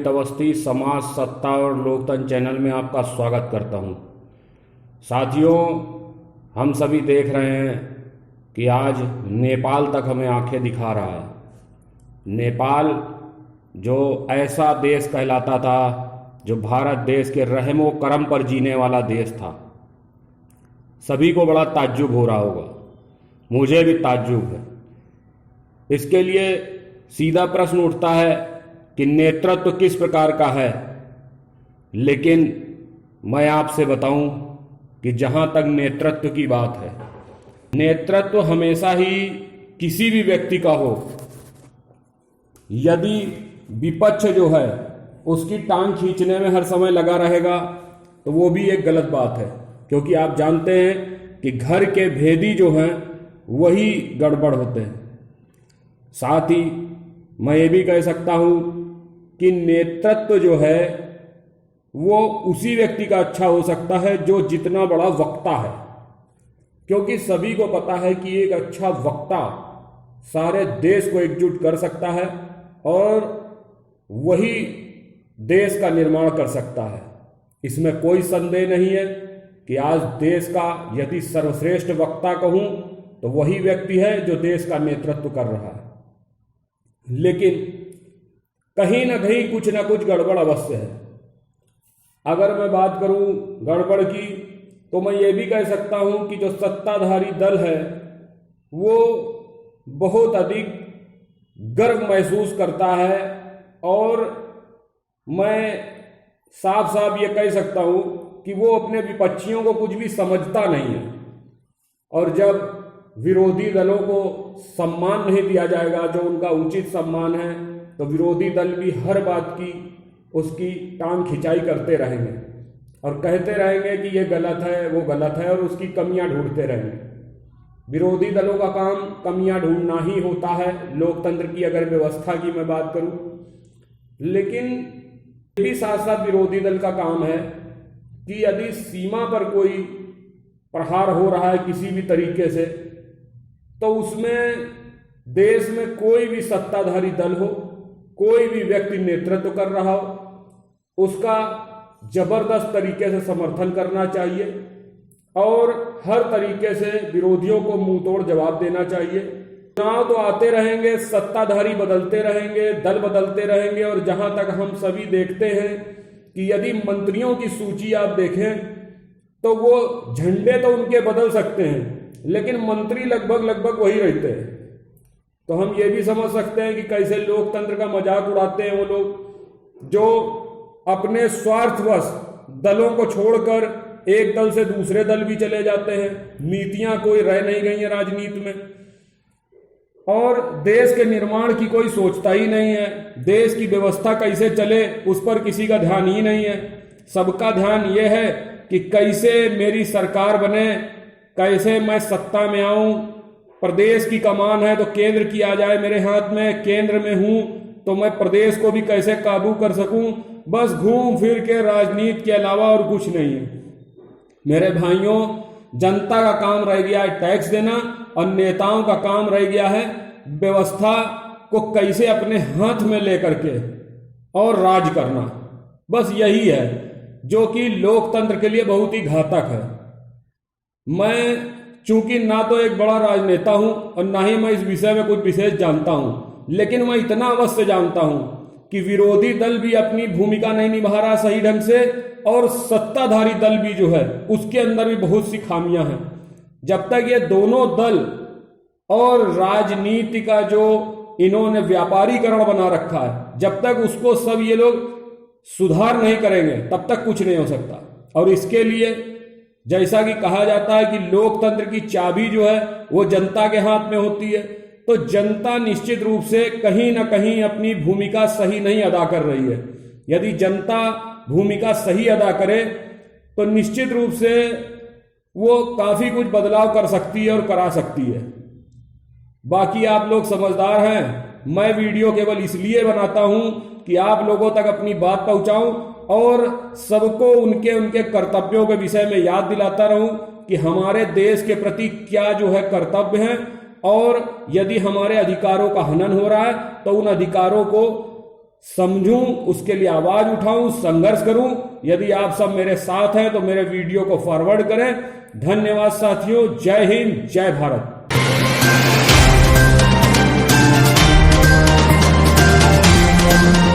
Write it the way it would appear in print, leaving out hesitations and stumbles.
अमित अवस्थी समाज, सत्ता और लोकतंत्र चैनल में आपका स्वागत करता हूं। साथियों, हम सभी देख रहे हैं कि आज नेपाल तक हमें आंखें दिखा रहा है। नेपाल जो ऐसा देश कहलाता था, जो भारत देश के रहमो करम पर जीने वाला देश था, सभी को बड़ा ताज्जुब हो रहा होगा। मुझे भी ताज्जुब है। इसके लिए सीधा प्रश्न उठता है कि नेतृत्व किस प्रकार का है। लेकिन मैं आपसे बताऊं कि जहां तक नेतृत्व की बात है, नेतृत्व हमेशा ही किसी भी व्यक्ति का हो, यदि विपक्ष जो है उसकी टांग खींचने में हर समय लगा रहेगा तो वो भी एक गलत बात है। क्योंकि आप जानते हैं कि घर के भेदी जो हैं वही गड़बड़ होते हैं। साथ ही मैं ये भी कह सकता हूं कि नेतृत्व जो है वो उसी व्यक्ति का अच्छा हो सकता है जो जितना बड़ा वक्ता है। क्योंकि सभी को पता है कि एक अच्छा वक्ता सारे देश को एकजुट कर सकता है और वही देश का निर्माण कर सकता है। इसमें कोई संदेह नहीं है कि आज देश का यदि सर्वश्रेष्ठ वक्ता कहूं तो वही व्यक्ति है जो देश का नेतृत्व कर रहा है। लेकिन कहीं ना कहीं कुछ ना कुछ गड़बड़ अवश्य है। अगर मैं बात करूं गड़बड़ की, तो मैं ये भी कह सकता हूं कि जो सत्ताधारी दल है वो बहुत अधिक गर्व महसूस करता है और मैं साफ साफ ये कह सकता हूं कि वो अपने विपक्षियों को कुछ भी समझता नहीं है। और जब विरोधी दलों को सम्मान नहीं दिया जाएगा, जो उनका उचित सम्मान है, तो विरोधी दल भी हर बात की उसकी टांग खिंचाई करते रहेंगे और कहते रहेंगे कि ये गलत है, वो गलत है, और उसकी कमियां ढूंढते रहेंगे। विरोधी दलों का काम कमियां ढूंढना ही होता है, लोकतंत्र की अगर व्यवस्था की मैं बात करूं। लेकिन ये भी साथ साथ विरोधी दल का काम है कि यदि सीमा पर कोई प्रहार हो रहा है किसी भी तरीके से, तो उसमें देश में कोई भी सत्ताधारी दल हो, कोई भी व्यक्ति नेतृत्व कर रहा हो, उसका जबरदस्त तरीके से समर्थन करना चाहिए और हर तरीके से विरोधियों को मुंह तोड़ जवाब देना चाहिए। चुनाव तो आते रहेंगे, सत्ताधारी बदलते रहेंगे, दल बदलते रहेंगे, और जहां तक हम सभी देखते हैं कि यदि मंत्रियों की सूची आप देखें तो वो झंडे तो उनके बदल सकते हैं लेकिन मंत्री लगभग वही रहते हैं। तो हम ये भी समझ सकते हैं कि कैसे लोकतंत्र का मजाक उड़ाते हैं वो लोग जो अपने स्वार्थवश दलों को छोड़कर एक दल से दूसरे दल भी चले जाते हैं। नीतियां कोई रह नहीं गई है राजनीति में, और देश के निर्माण की कोई सोचता ही नहीं है। देश की व्यवस्था कैसे चले उस पर किसी का ध्यान ही नहीं है। सबका ध्यान यह है कि कैसे मेरी सरकार बने, कैसे मैं सत्ता में आऊं, प्रदेश की कमान है तो केंद्र की आ जाए मेरे हाथ में, केंद्र में हूं तो मैं प्रदेश को भी कैसे काबू कर सकूं। बस घूम फिर के राजनीति के अलावा और कुछ नहीं है। मेरे भाइयों, जनता का काम रह गया है टैक्स देना और नेताओं का काम रह गया है व्यवस्था को कैसे अपने हाथ में लेकर के और राज करना। बस यही है जो कि लोकतंत्र के लिए बहुत ही घातक है। मैं चूंकि ना तो एक बड़ा राजनेता हूं और ना ही मैं इस विषय में कुछ विशेष जानता हूं, लेकिन मैं इतना अवश्य जानता हूं कि विरोधी दल भी अपनी भूमिका नहीं निभा रहा सही ढंग से, और सत्ताधारी दल भी जो है उसके अंदर भी बहुत सी खामियां हैं। जब तक ये दोनों दल और राजनीति का जो इन्होंने व्यापारीकरण बना रखा है, जब तक उसको सब ये लोग सुधार नहीं करेंगे तब तक कुछ नहीं हो सकता। और इसके लिए जैसा कि कहा जाता है कि लोकतंत्र की चाबी जो है वो जनता के हाथ में होती है, तो जनता निश्चित रूप से कहीं ना कहीं अपनी भूमिका सही नहीं अदा कर रही है। यदि जनता भूमिका सही अदा करे तो निश्चित रूप से वो काफी कुछ बदलाव कर सकती है और करा सकती है। बाकी आप लोग समझदार हैं। मैं वीडियो केवल इसलिए बनाता हूं कि आप लोगों तक अपनी बात पहुंचाऊं और सबको उनके उनके कर्तव्यों के विषय में याद दिलाता रहूं कि हमारे देश के प्रति क्या जो है कर्तव्य हैं, और यदि हमारे अधिकारों का हनन हो रहा है तो उन अधिकारों को समझूं, उसके लिए आवाज उठाऊं, संघर्ष करूं। यदि आप सब मेरे साथ हैं तो मेरे वीडियो को फॉरवर्ड करें। धन्यवाद साथियों। जय हिंद, जय भारत।